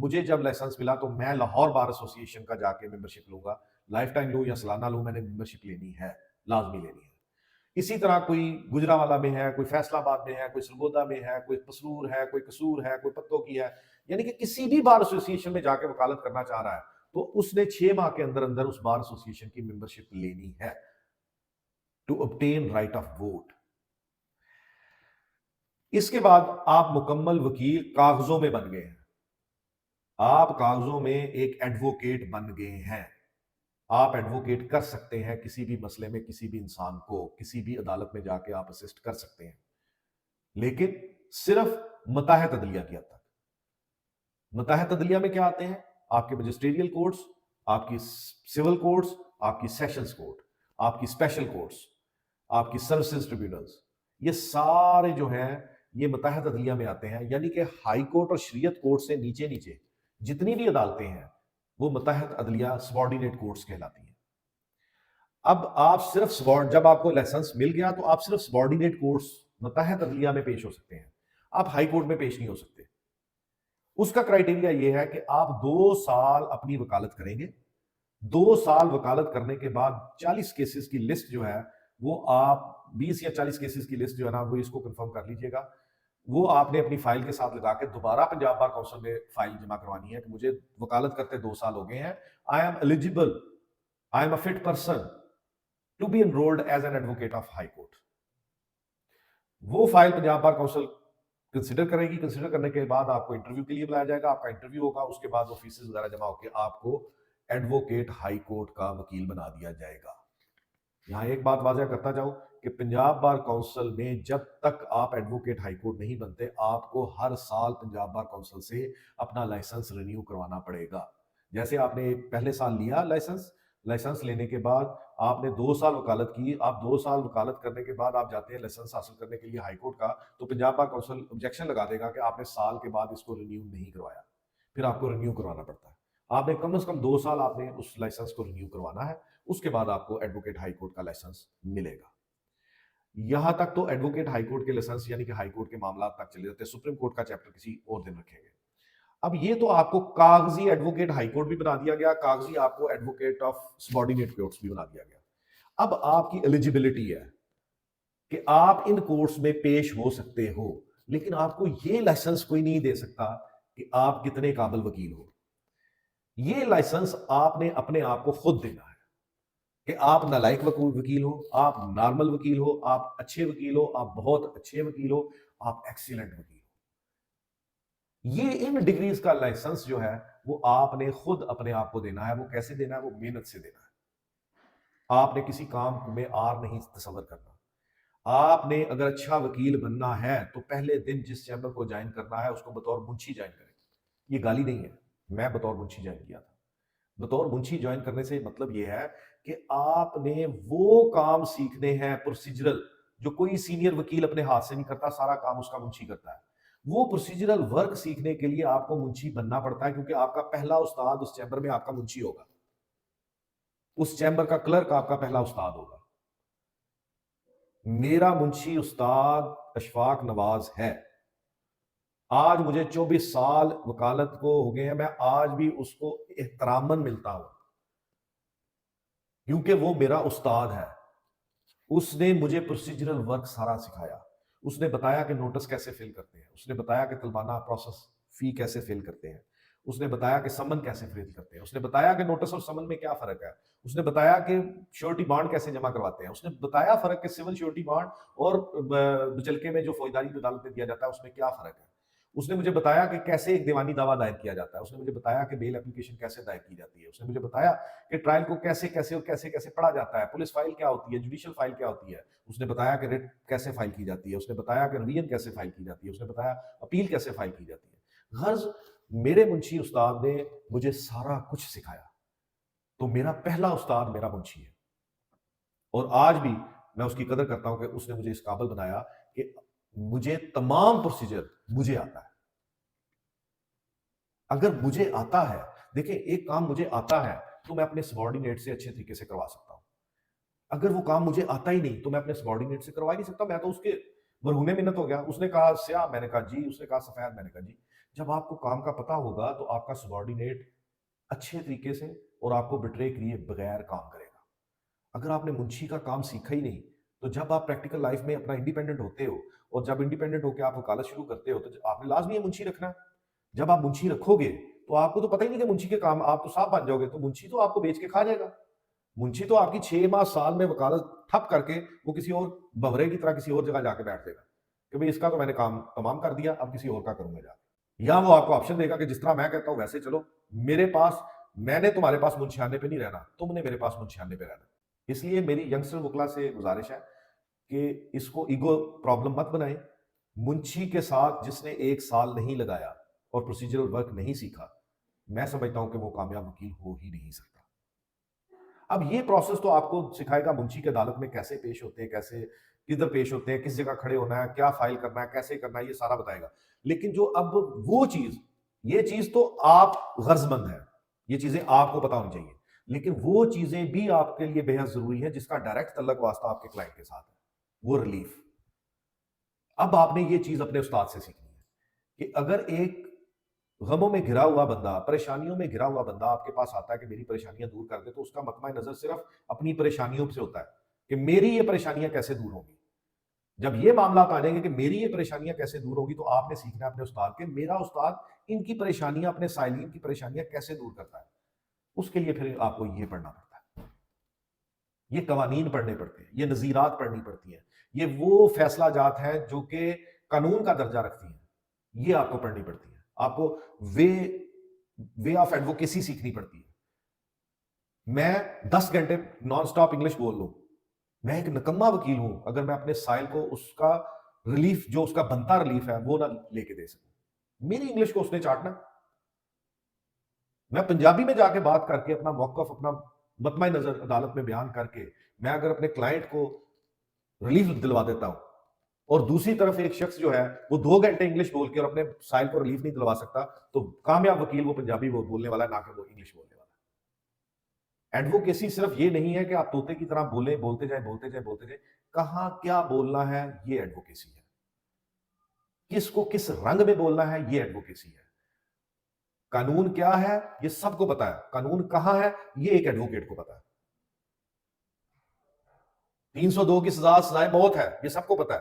مجھے جب لائسنس ملا تو میں لاہور بار ایسوسیشن کا جا کے ممبرشپ لوں گا، لائف ٹائم لوں یا سالانہ لوں، میں نے ممبرشپ لینی ہے، لازمی لینی ہے۔ اسی طرح کوئی گجرانوالہ میں ہے، کوئی فیصل آباد میں ہے، کوئی سرگودا میں ہے، کوئی پسرور ہے، کوئی قصور ہے، کوئی پتوں کی ہے، یعنی کہ کسی بھی بار ایسوسیشن میں جا کے وکالت کرنا چاہ رہا ہے تو اس نے 6 ماہ کے اندر اندر اس بار ایسوسیشن کی ممبرشپ لینی ہے to obtain right of vote. اس کے بعد آپ مکمل وکیل کاغذوں میں بن گئے ہیں، آپ کاغذوں میں ایک ایڈوکیٹ بن گئے ہیں، آپ ایڈوکیٹ کر سکتے ہیں کسی بھی مسئلے میں، کسی بھی انسان کو کسی بھی عدالت میں جا کے آپ اسسٹ کر سکتے ہیں، لیکن صرف متحد عدلیہ کی حد تک۔ متحد عدلیہ میں کیا آتے ہیں؟ آپ کے مجسٹریل کورٹس، آپ کی سول کورٹس، آپ کی سیشنز کورٹ، آپ کی اسپیشل کورٹس، آپ کی سروسز ٹریبیونلز، یہ سارے جو ہیں یہ متحد عدلیہ میں آتے ہیں، یعنی کہ ہائی کورٹ اور شریعت کورٹ سے نیچے نیچے جتنی بھی عدالتیں ہیں وہ متحد عدلیہ سبارڈینیٹ کورٹس کہلاتی ہیں۔ اب آپ صرف جب آپ کو لائسنس مل گیا تو آپ صرف سبارڈینیٹ کورٹس متحد عدلیہ میں پیش ہو سکتے ہیں، آپ ہائی کورٹ میں پیش نہیں ہو سکتے۔ اس کا کرائیٹیریا یہ ہے کہ آپ 2 سال اپنی وکالت کریں گے، 2 سال وکالت کرنے کے بعد 40 کیسز کی لسٹ جو ہے وہ آپ 20 یا 40 کیسز کی لسٹ جو ہے نا وہ اس کو کنفرم کر لیجئے گا، وہ آپ نے اپنی فائل کے ساتھ لگا کے دوبارہ پنجاب بار کونسل میں فائل جمع کروانی ہے کہ مجھے وکالت کرتے 2 سال ہو گئے ہیں، I am eligible, I am a fit person to be enrolled as an advocate of high court۔ وہ file Punjab bar council consider کرے گی، کنسیڈر کرنے کے بعد آپ کو انٹرویو کے لیے بلایا جائے گا، آپ کا انٹرویو ہوگا، اس کے بعد وہ فیسز وغیرہ جمع ہو کے آپ کو ایڈوکیٹ ہائی کورٹ کا وکیل بنا دیا جائے گا۔ یہاں ایک بات واضح کرتا جاؤں کہ پنجاب بار کونسل میں جب تک آپ ایڈوکیٹ ہائی کورٹ نہیں بنتے آپ کو ہر سال پنجاب بار کونسل سے اپنا لائسنس رینیو کروانا پڑے گا۔ جیسے آپ نے پہلے سال لیا لائسنس لینے کے بعد آپ نے 2 سال وکالت کی، آپ 2 سال وکالت کرنے کے بعد آپ جاتے ہیں لائسنس حاصل کرنے کے لیے ہائی کورٹ کا، تو پنجاب بار کونسل آبجیکشن لگا دے گا کہ آپ نے سال کے بعد اس کو رینیو نہیں کروایا، پھر آپ کو رینیو کروانا پڑتا ہے۔ آپ نے کم از کم 2 سال آپ نے اس لائسنس کو رینیو کروانا ہے، اس کے بعد آپ کو ایڈوکیٹ ہائی کورٹ کا لائسنس ملے گا۔ یہاں تک تو ایڈوکیٹ ہائی کورٹ کے لائسنس یعنی کہ ہائی کورٹ کے معاملات تک چلے جاتے ہیں، سپریم کورٹ کا چیپٹر کسی اور دن رکھیں گے۔ اب یہ تو آپ کو کاغذی ایڈوکیٹ ہائی کورٹ بھی بنا دیا گیا، کاغذی آپ کو ایڈوکیٹ آف سبارڈینیٹ کورٹس بھی بنا دیا گیا۔ اب آپ کی ایلیجیبلٹی ہے کہ آپ ان کورٹس میں پیش ہو سکتے ہو، لیکن آپ کو یہ لائسنس کوئی نہیں دے سکتا کہ آپ کتنے قابل وکیل ہو۔ یہ لائسنس آپ نے اپنے آپ کو خود دینا ہے کہ آپ نالائق وکیل ہو، آپ نارمل وکیل ہو، آپ اچھے وکیل ہو، آپ بہت اچھے وکیل ہو، آپ ایکسیلنٹ وکیل ہو۔ یہ ان ڈگریز کا لائسنس جو ہے وہ آپ نے خود اپنے آپ کو دینا ہے۔ وہ کیسے دینا ہے؟ وہ محنت سے دینا ہے۔ آپ نے کسی کام میں آر نہیں تصور کرنا۔ آپ نے اگر اچھا وکیل بننا ہے تو پہلے دن جس چیمبر کو جوائن کرنا ہے اس کو بطور منشی جوائن کریں۔ یہ گالی نہیں ہے، میں بطور منشی جوائن کیا تھا۔ بطور منشی جوائن کرنے سے مطلب یہ ہے کہ آپ نے وہ کام سیکھنے ہیں پروسیجرل جو کوئی سینئر وکیل اپنے ہاتھ سے نہیں کرتا، سارا کام اس کا منشی کرتا ہے۔ وہ پروسیجرل ورک سیکھنے کے لیے آپ کو منشی بننا پڑتا ہے، کیونکہ آپ کا پہلا استاد اس چیمبر میں آپ کا منشی ہوگا، اس چیمبر کا کلرک آپ کا پہلا استاد ہوگا۔ میرا منشی استاد اشفاق نواز ہے۔ آج مجھے 24 سال وکالت کو ہو گئے ہیں، میں آج بھی اس کو احتراماً ملتا ہوں کیونکہ وہ میرا استاد ہے۔ اس نے مجھے پروسیجرل ورک سارا سکھایا، اس نے بتایا کہ نوٹس کیسے فل کرتے ہیں، اس نے بتایا کہ طلبانہ پروسیس فی کیسے فل کرتے ہیں، اس نے بتایا کہ سمن کیسے فل کرتے ہیں، اس نے بتایا کہ نوٹس اور سمن میں کیا فرق ہے، اس نے بتایا کہ شیورٹی بانڈ کیسے جمع کرواتے ہیں، اس نے بتایا فرق کہ سول شیورٹی بانڈ اور بچلکے میں جو فوجداری عدالت میں دیا جاتا ہے اس میں کیا فرق ہے، اس نے مجھے بتایا کہ کیسے ایک دیوانی دعویٰ دائر کیا جاتا ہے، اس نے مجھے بتایا کہ بیل اپلیکیشن کیسے دائر کی جاتی ہے، اس نے مجھے بتایا کہ ٹرائل کو کیسے کیسے اور کیسے کیسے پڑھا جاتا ہے، پولیس فائل کیا ہوتی ہے، جوڈیشل فائل کیا ہوتی ہے، اس نے بتایا کہ ریٹ کیسے فائل کی جاتی ہے، اس نے بتایا کہ ریویژن کیسے فائل کی جاتی ہے، اس نے بتایا اپیل کیسے فائل کی جاتی ہے۔ غرض میرے منشی استاد نے مجھے سارا کچھ سکھایا، تو میرا پہلا استاد میرا منشی ہے، اور آج بھی میں اس کی قدر کرتا ہوں کہ اس نے مجھے اس قابل بنایا کہ مجھے تمام پروسیجر مجھے آتا ہے۔ اگر مجھے آتا ہے، دیکھیں ایک کام مجھے آتا ہے تو میں اپنے سبارڈینیٹ سے اچھے طریقے سے کروا سکتا ہوں۔ اگر وہ کام مجھے آتا ہی نہیں تو میں اپنے سبارڈینیٹ سے کروا ہی نہیں سکتا، میں تو اس کے مرہون منت ہو گیا۔ اس نے کہا سیاہ، میں نے کہا جی، اس نے کہا سفید، میں نے کہا جی۔ جب آپ کو کام کا پتہ ہوگا تو آپ کا سبارڈینیٹ اچھے طریقے سے اور آپ کو بٹرے کیے بغیر کام کرے گا. اگر آپ نے منشی کا کام سیکھا ہی نہیں تو جب آپ پریکٹیکل لائف میں اپنا انڈیپینڈنٹ ہوتے ہو اور جب انڈیپینڈنٹ ہو کے آپ وکالت شروع کرتے ہو تو آپ نے لازمی ہے منشی رکھنا. جب آپ منشی رکھو گے تو آپ کو تو پتہ ہی نہیں کہ منشی کے کام آپ تو صاحب بن جاؤ گے, تو منشی تو آپ کو بیچ کے کھا جائے گا. منشی تو آپ کی 6 ماہ سال میں وکالت ٹھپ کر کے وہ کسی اور بھورے کی طرح کسی اور جگہ جا کے بیٹھ دے گا کہ بھئی اس کا تو میں نے کام تمام کر دیا, اب کسی اور کا کروں گا جا کے. یا وہ آپ کو آپشن دے گا کہ جس طرح میں کہتا ہوں ویسے چلو, میرے پاس, میں نے تمہارے پاس منشیانے پہ نہیں رہنا, تم نے میرے پاس منشیانے پہ رہنا. اس لیے میری ینگسٹر وکلا سے گزارش ہے کہ اس کو ایگو پرابلم مت بنائیں. منشی کے ساتھ جس نے 1 سال نہیں لگایا اور پروسیجرل ورک نہیں سیکھا, میں سمجھتا ہوں کہ وہ کامیاب وکیل ہو ہی نہیں سکتا. اب یہ پروسیس تو آپ کو سکھائے گا منشی کے عدالت میں کیسے پیش ہوتے ہیں, کیسے کدھر پیش ہوتے ہیں, کس جگہ کھڑے ہونا ہے, کیا فائل کرنا ہے, کیسے کرنا ہے, یہ سارا بتائے گا. لیکن جو اب وہ چیز, یہ چیز تو آپ غرض مند ہے, یہ چیزیں آپ کو پتا ہونی چاہیے, لیکن وہ چیزیں بھی آپ کے لیے بے حد ضروری ہیں جس کا ڈائریکٹ تعلق واسطہ آپ کے کلائنٹ کے ساتھ ہے, وہ ریلیف. اب آپ نے یہ چیز اپنے استاد سے سیکھنی ہے کہ اگر ایک غموں میں گھرا ہوا بندہ, پریشانیوں میں گھرا ہوا بندہ آپ کے پاس آتا ہے کہ میری پریشانیاں دور کر دے, تو اس کا مطمع نظر صرف اپنی پریشانیوں سے ہوتا ہے کہ میری یہ پریشانیاں کیسے دور ہوں گی. جب یہ معاملات آ جائیں گے کہ میری یہ پریشانیاں کیسے دور ہوں گی, تو آپ نے سیکھنا ہے اپنے استاد کے میرا استاد ان کی پریشانیاں, اپنے سائلین کی پریشانیاں کیسے دور کرتا ہے. اس کے لیے پھر آپ کو یہ پڑھنا پڑتا ہے, یہ قوانین پڑھنے پڑتے ہیں, یہ نظیرات پڑھنی پڑتی ہیں, یہ وہ فیصلہ جات ہیں جو کہ قانون کا درجہ رکھتی ہیں, یہ آپ کو پڑھنی پڑتی ہے. آپ کو وے آف ایڈوکیسی سیکھنی پڑتی ہے. میں 10 گھنٹے نان سٹاپ انگلش بول لوں, میں ایک نکما وکیل ہوں اگر میں اپنے سائل کو اس کا ریلیف, جو اس کا بنتا ریلیف ہے, وہ نہ لے کے دے سکوں. میری انگلش کو اس نے چاٹنا. میں پنجابی میں جا کے بات کر کے اپنا موقف, اپنا مطمع نظر عدالت میں بیان کر کے میں اگر اپنے کلائنٹ کو ریلیف دلوا دیتا ہوں, اور دوسری طرف ایک شخص جو ہے وہ 2 گھنٹے انگلش بول کے اور اپنے سائل کو ریلیف نہیں دلوا سکتا, تو کامیاب وکیل وہ پنجابی وہ بولنے والا ہے, نہ کہ وہ انگلش بولنے والا ہے. ایڈوکیسی صرف یہ نہیں ہے کہ آپ طوطے کی طرح بولیں, بولتے جائیں بولتے جائیں بولتے جائیں. کہاں کیا بولنا ہے, یہ ایڈوکیسی ہے. کس کو کس رنگ میں بولنا ہے, یہ ایڈوکیسی ہے. قانون کیا ہے یہ سب کو پتا ہے, قانون کہاں ہے یہ ایک ایڈوکیٹ کو پتا ہے. 302 کی سزا سزائے موت ہے, یہ سب کو پتا ہے.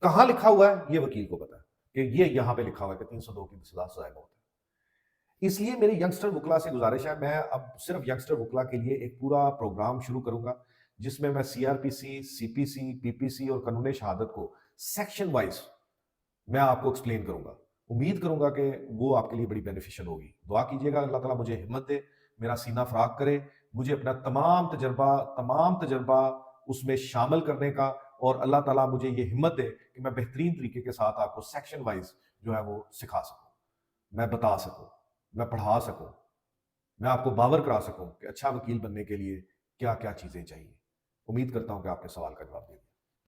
کہاں لکھا ہوا ہے یہ وکیل کو پتا ہے کہ یہ یہاں پہ لکھا ہوا ہے کہ 302 کی سزا سزائے موت ہے. اس لیے میری ینگسٹر وکلا سے گزارش ہے, میں اب صرف ینگسٹر وکلا کے لیے ایک پورا پروگرام شروع کروں گا جس میں CRPC, CPC, PPC اور قانون شہادت کو سیکشن وائز میں آپ کو ایکسپلین کروں گا. امید کروں گا کہ وہ آپ کے لیے بڑی بینیفیشل ہوگی. دعا کیجیے گا اللہ تعالیٰ مجھے ہمت دے, میرا سینہ فراغ کرے, مجھے اپنا تمام تجربہ اس میں شامل کرنے کا, اور اللہ تعالیٰ مجھے یہ ہمت دے کہ میں بہترین طریقے کے ساتھ آپ کو سیکشن وائز جو ہے وہ سکھا سکوں, میں بتا سکوں, میں پڑھا سکوں, میں آپ کو باور کرا سکوں کہ اچھا وکیل بننے کے لیے کیا کیا چیزیں چاہیے. امید کرتا ہوں کہ آپ کے سوال کا جواب دے دوں.